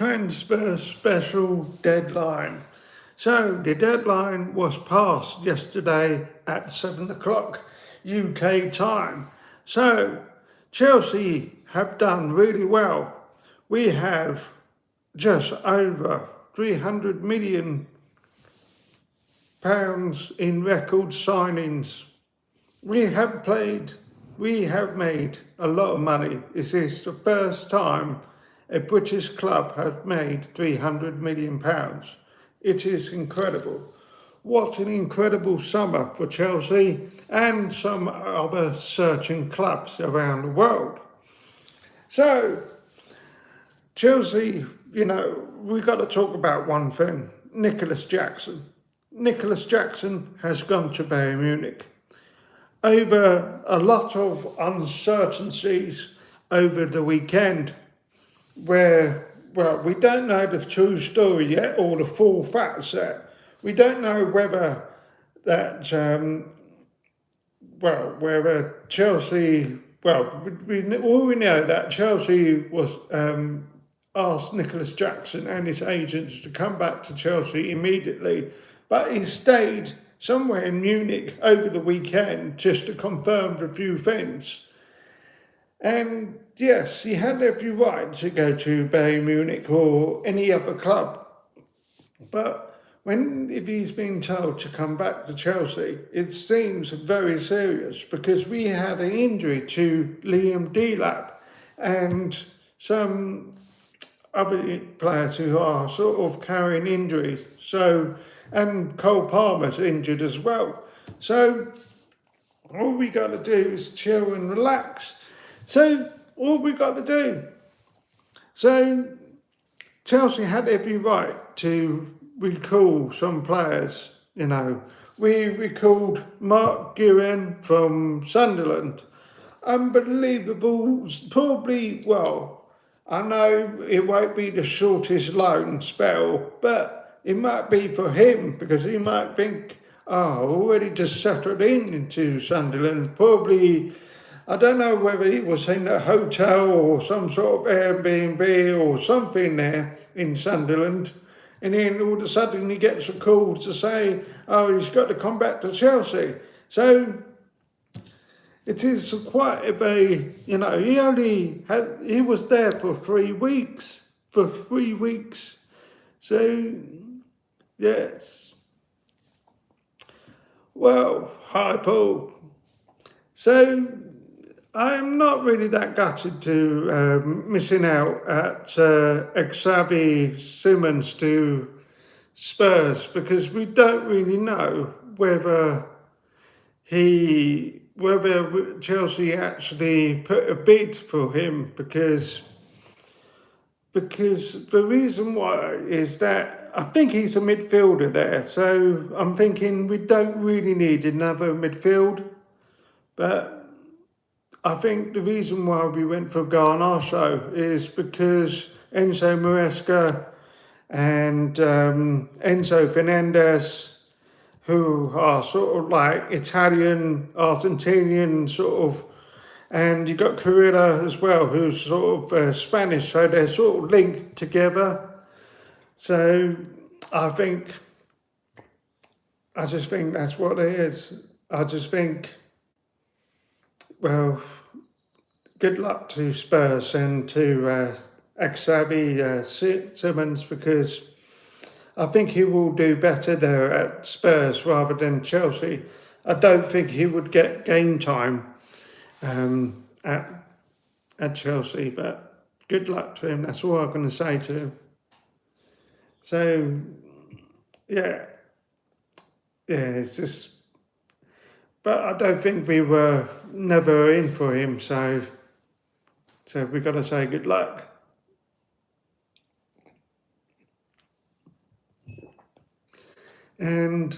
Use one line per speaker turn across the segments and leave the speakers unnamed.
transfer special deadline. So the deadline was passed yesterday at 7 o'clock UK time. So Chelsea have done really well. We have just over £300 million in record signings. We have made a lot of money. This is the first time a British club has made £300 million. It is incredible. What an incredible summer for Chelsea and some other certain clubs around the world. So, Chelsea, we've got to talk about one thing. Nicholas Jackson. Nicholas Jackson has gone to Bayern Munich. Over a lot of uncertainties over the weekend where, we don't know the true story yet or the full facts yet. We don't know whether that, whether Chelsea, we know that Chelsea was asked Nicholas Jackson and his agents to come back to Chelsea immediately, but he stayed somewhere in Munich over the weekend just to confirm a few things. And yes, he had every right to go to Bayern Munich or any other club. But if he's been told to come back to Chelsea, it seems very serious because we had an injury to Liam Delap and some other players who are sort of carrying injuries. And Cole Palmer's injured as well. So all we got to do is chill and relax. So all we got to do. So Chelsea had every right to recall some players. We recalled Mark Guerin from Sunderland. Unbelievable. Probably, I know it won't be the shortest loan spell, but it might be for him because he might think, already just settled into Sunderland. Probably, I don't know whether he was in a hotel or some sort of Airbnb or something there in Sunderland. And then all of a sudden he gets a call to say, he's got to come back to Chelsea. So it is quite a very, he was there for 3 weeks. So, yes. Well, hi Paul. So, I'm not really that gutted to missing out at Xavi Simons to Spurs because we don't really know whether Chelsea actually put a bid for him because the reason why is that I think he's a midfielder there. So I'm thinking we don't really need another midfield. But I think the reason why we went for Garnacho is because Enzo Maresca and Enzo Fernandez, who are sort of like Italian, Argentinian sort of, and you got Carrera as well, who's sort of Spanish, so they're sort of linked together. So I just think that's what it is. I just think, good luck to Spurs and to Xavi Simons because I think he will do better there at Spurs rather than Chelsea. I don't think he would get game time at Chelsea, but good luck to him. That's all I'm going to say to him. So, it's just, but I don't think we were never in for him, so we've got to say good luck. And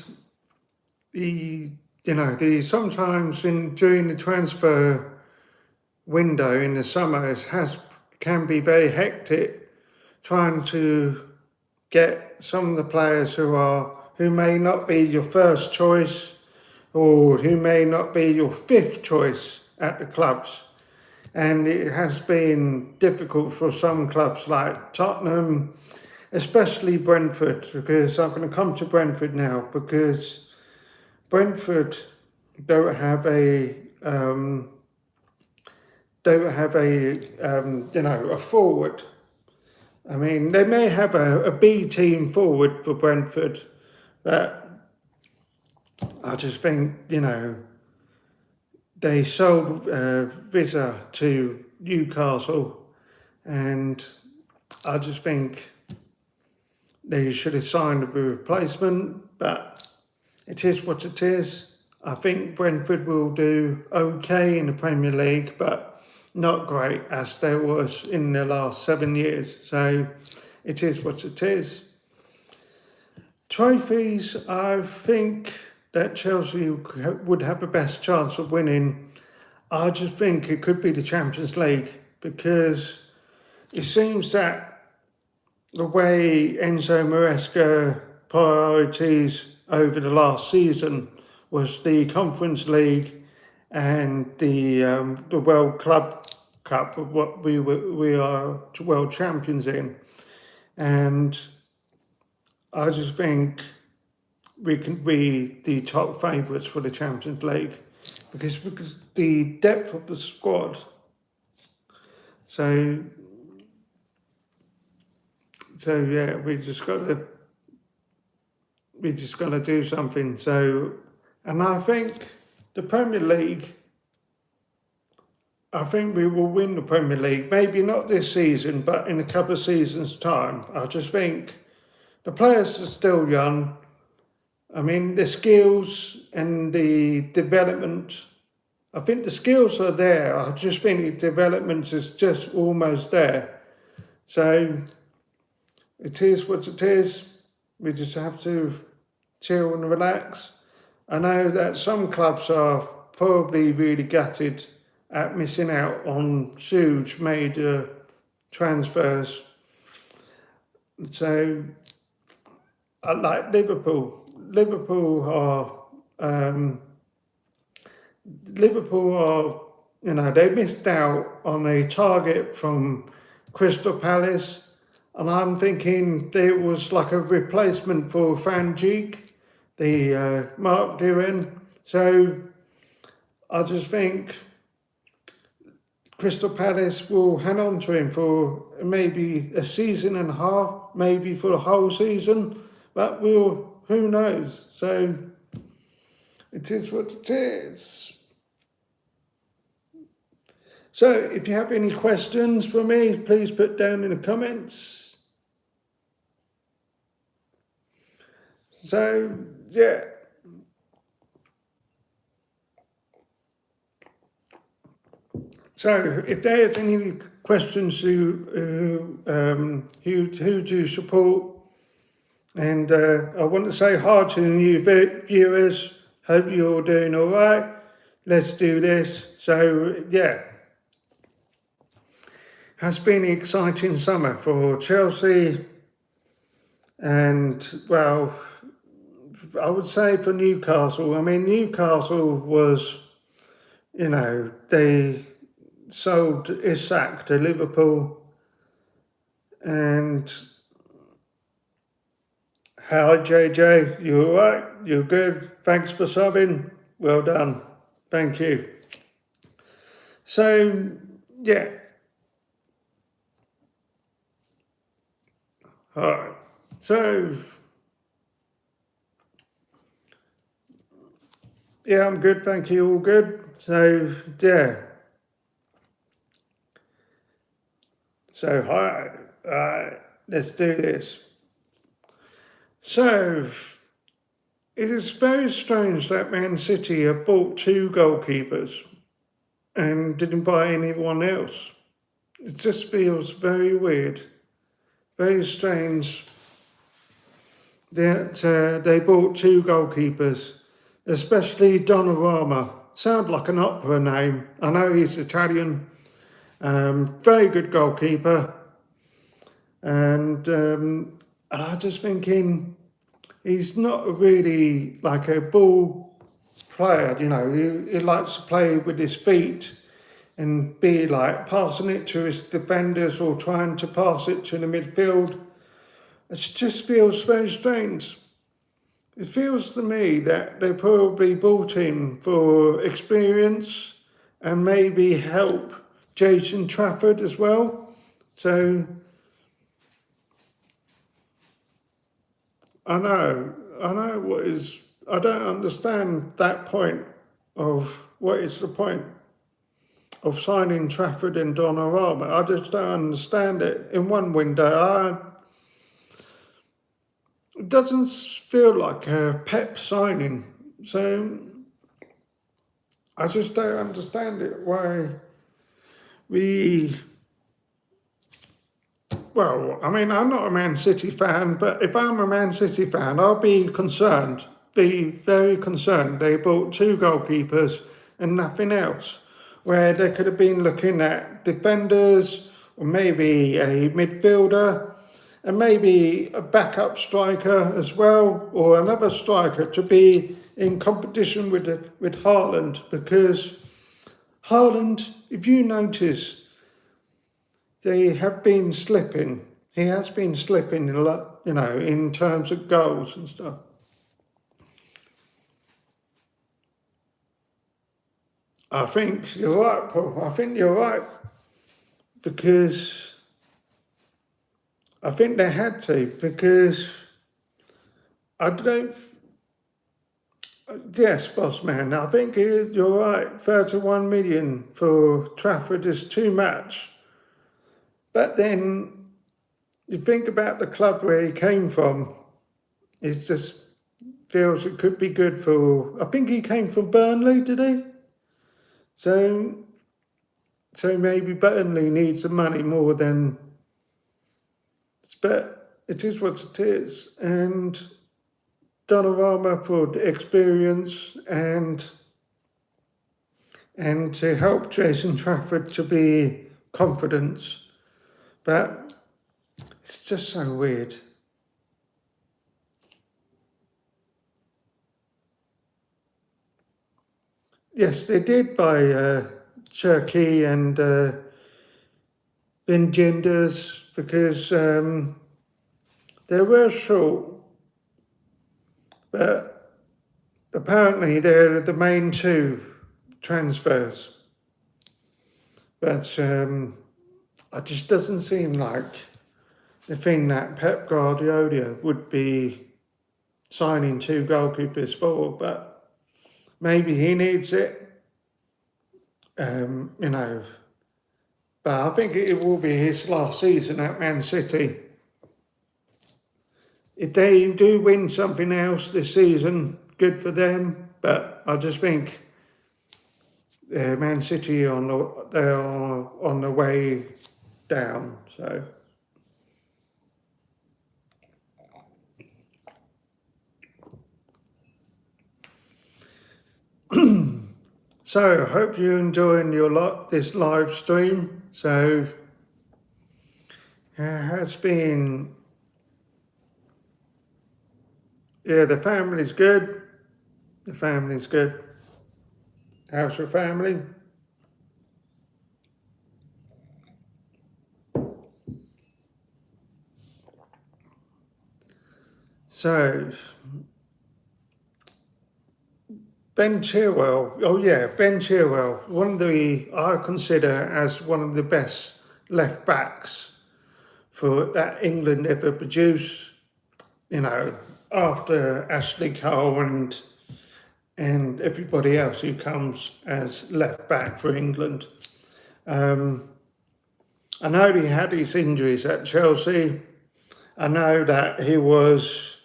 sometimes during the transfer window in the summer can be very hectic trying to get some of the players who may not be your first choice or who may not be your fifth choice at the clubs. and it has been difficult for some clubs like Tottenham, especially Brentford, because I'm going to come to Brentford now, because Brentford don't have a a forward. I mean, they may have a B team forward for Brentford, but I just think, they sold Visa to Newcastle, and I just think they should have signed a replacement, but it is what it is. I think Brentford will do okay in the Premier League, but not great as there was in the last 7 years. So it is what it is. Trophies, I think that Chelsea would have the best chance of winning. I just think it could be the Champions League, because it seems that the way Enzo Maresca priorities over the last season was the Conference League and the World Club Cup, of what we are world champions in, and I just think we can be the top favourites for the Champions League because the depth of the squad. So yeah, we just got to do something. So, and I think the Premier League, I think we will win the Premier League. Maybe not this season, but in a couple of seasons' time. I just think the players are still young. I mean, the skills and the development, I think the skills are there. I just think the development is just almost there. So it is what it is. We just have to chill and relax. I know that some clubs are probably really gutted at missing out on huge major transfers. So, like Liverpool are, they missed out on a target from Crystal Palace, and I'm thinking there was like a replacement for Van Dijk, the Mark Duran. So I just think Crystal Palace will hang on to him for maybe a season and a half, maybe for the whole season, but who knows? So it is what it is. So if you have any questions for me, please put down in the comments. So, yeah. So if there's any questions who do support, and I want to say hi to the new viewers. Hope you're all doing all right. Let's do this. So, yeah. Has been an exciting summer for Chelsea, and, well, I would say for Newcastle. I mean, Newcastle was, they sold Isak to Liverpool, and hi JJ, you all right? You're good? Thanks for subbing. Well done. Thank you. So, yeah. All right. So, yeah, I'm good. Thank you. All good. So, yeah. So, hi. Let's do this. So, it is very strange that Man City have bought 2 goalkeepers and didn't buy anyone else. It just feels very weird, very strange that they bought 2 goalkeepers, especially Donnarumma. Sound like an opera name. I know he's Italian. Very good goalkeeper. And I just thinking he's not really like a ball player, he likes to play with his feet. and be like passing it to his defenders or trying to pass it to the midfield. It just feels very strange. It feels to me that they probably brought him for experience and maybe help Jason Trafford as well. So I know what is, I don't understand that point of what is the point of signing Trafford and Donnarumma. I just don't understand it. In one window, it doesn't feel like a Pep signing. So I just don't understand it. Why we, well, I mean, I'm not a Man City fan, but if I'm a Man City fan, I'll be concerned, be very concerned. They bought two goalkeepers and nothing else, where they could have been looking at defenders or maybe a midfielder and maybe a backup striker as well, or another striker to be in competition with Haaland, because Haaland, if you notice, they have been slipping. He has been slipping a lot, in terms of goals and stuff. I think you're right, Paul. I think you're right, because I think they had to, because I don't. Yes, boss man. I think you're right. 31 million for Trafford is too much. But then you think about the club where he came from. It just feels it could be good for. I think he came from Burnley, did he? So maybe Burnley needs the money more than. But it is what it is, and Donnarumma for the experience and to help Jason Trafford to be confidence. But it's just so weird. Yes, they did buy Turkey and Vingenders because they were short, but apparently they're the main two transfers. But it just doesn't seem like the thing that Pep Guardiola would be signing two goalkeepers for, but maybe he needs it, But I think it will be his last season at Man City. If they do win something else this season, good for them. But I just think Man City they're on the way down. So I hope you're enjoying this live stream. So it has been, the family's good. The family's good. How's your family? So Ben Chilwell, Ben Chilwell, I consider as one of the best left backs that England ever produced, after Ashley Cole and everybody else who comes as left back for England. I know he had his injuries at Chelsea. I know that he was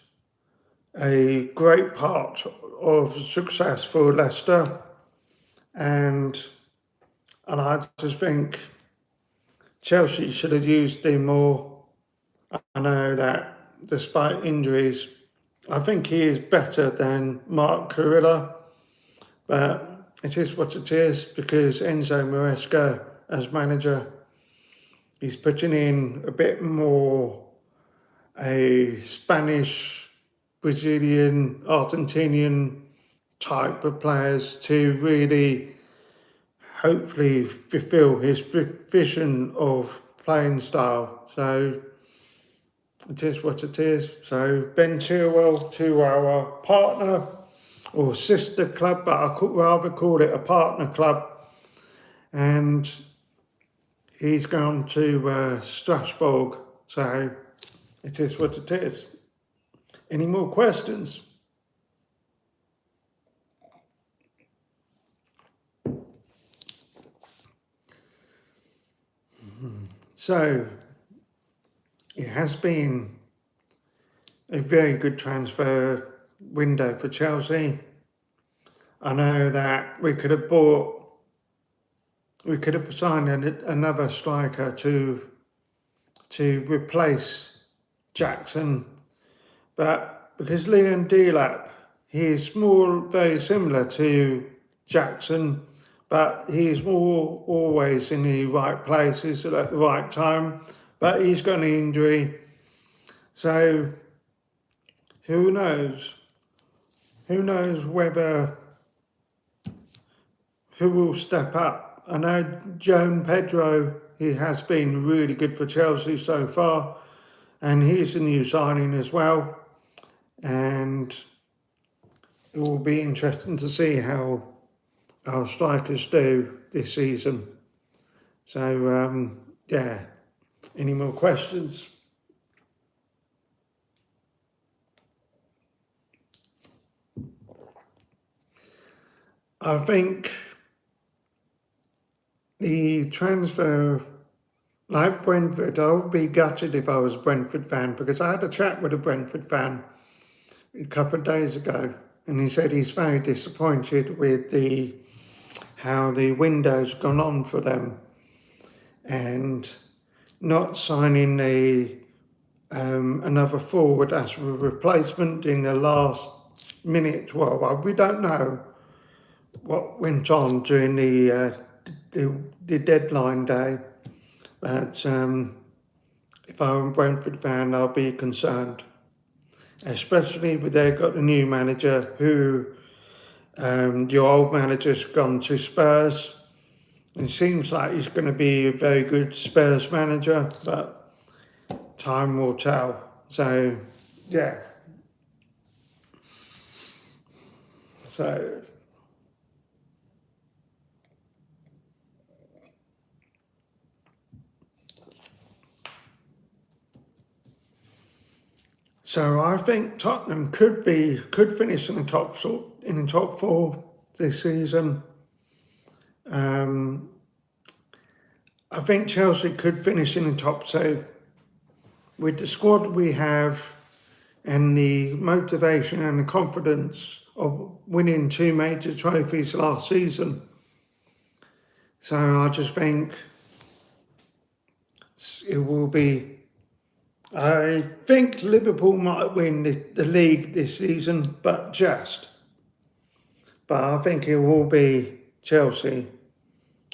a great part of success for Leicester, and I just think Chelsea should have used him more. I know that despite injuries, I think he is better than Mark Carilla, but it is what it is because Enzo Maresca, as manager, he's putting in a bit more a Spanish, Brazilian, Argentinian type of players to really hopefully fulfill his vision of playing style. So it is what it is. So Ben Chilwell to our partner or sister club, but I could rather call it a partner club, and he's gone to Strasbourg. So it is what it is. Any more questions? So it has been a very good transfer window for Chelsea. I know that we could have signed another striker to replace Jackson, but because Leon Delap, he is very similar to Jackson, but he is more always in the right places at the right time, but he's got an injury. So who knows? Who knows who will step up? I know Joan Pedro, he has been really good for Chelsea so far, and he's a new signing as well. And it will be interesting to see how our strikers do this season. So, yeah. Any more questions? I think the transfer, like Brentford, I would be gutted if I was a Brentford fan, because I had a chat with a Brentford fan a couple of days ago, and he said he's very disappointed with how the window's gone on for them, and not signing another forward as a replacement in the last minute. Well, we don't know what went on during the deadline day, but if I'm a Brentford fan, I'll be concerned, especially with they've got a new manager who, your old manager's gone to Spurs. It seems like he's going to be a very good Spurs manager, but time will tell. So, yeah. So I think Tottenham could finish in the top four this season. I think Chelsea could finish in the top two. With the squad we have and the motivation and the confidence of winning 2 major trophies last season. So I just think it will be, I think Liverpool might win the league this season, but I think it will be Chelsea.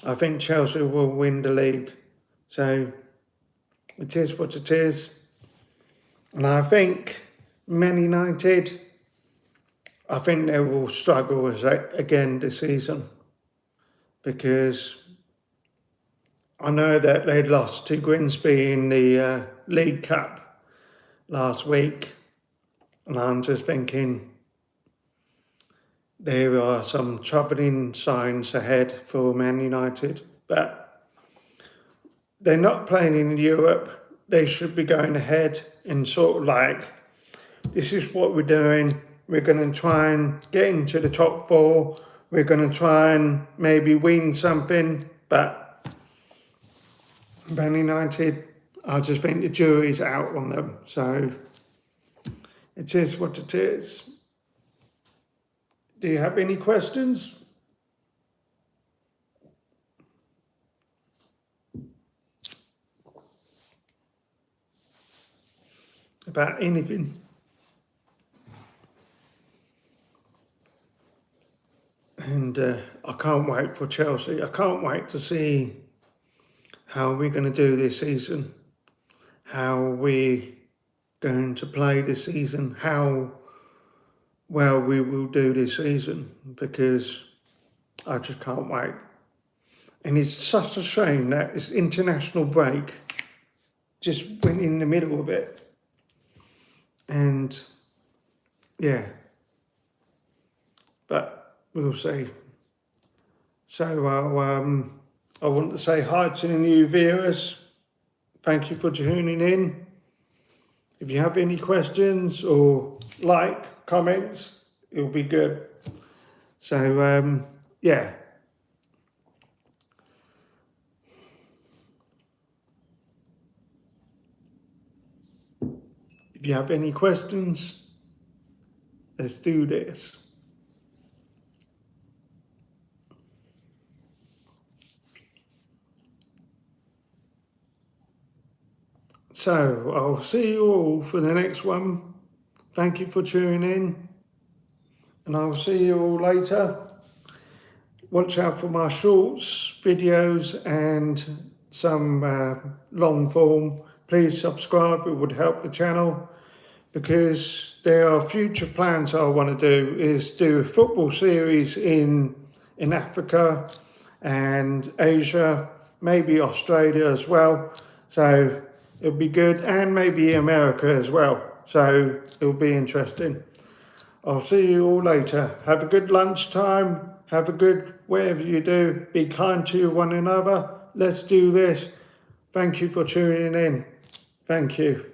I think Chelsea will win the league. So it is what it is. And I think Man United, I think they will struggle again this season, because I know that they'd lost to Grimsby in the League Cup last week, and I'm just thinking there are some troubling signs ahead for Man United, but they're not playing in Europe. They should be going ahead and sort of like, this is what we're doing. We're going to try and get into the top four. We're going to try and maybe win something, but Man United, I just think the jury's out on them. So it is what it is. Do you have any questions? About anything? And I can't wait for Chelsea. I can't wait to see how we're going to do this season, how we're going to play this season, how well we will do this season, because I just can't wait. And it's such a shame that this international break just went in the middle of it. And yeah, but we'll see. So I want to say hi to the new viewers. Thank you for tuning in. If you have any questions or comments, it'll be good. So yeah. If you have any questions, let's do this. So I'll see you all for the next one. Thank you for tuning in, and I'll see you all later. Watch out for my shorts, videos, and some long form. Please subscribe, it would help the channel, because there are future plans I want to do a football series in Africa and Asia, maybe Australia as well. So it'll be good, and maybe America as well. So it'll be interesting. I'll see you all later. Have a good lunchtime. Have a good whatever you do. Be kind to one another. Let's do this. Thank you for tuning in. Thank you.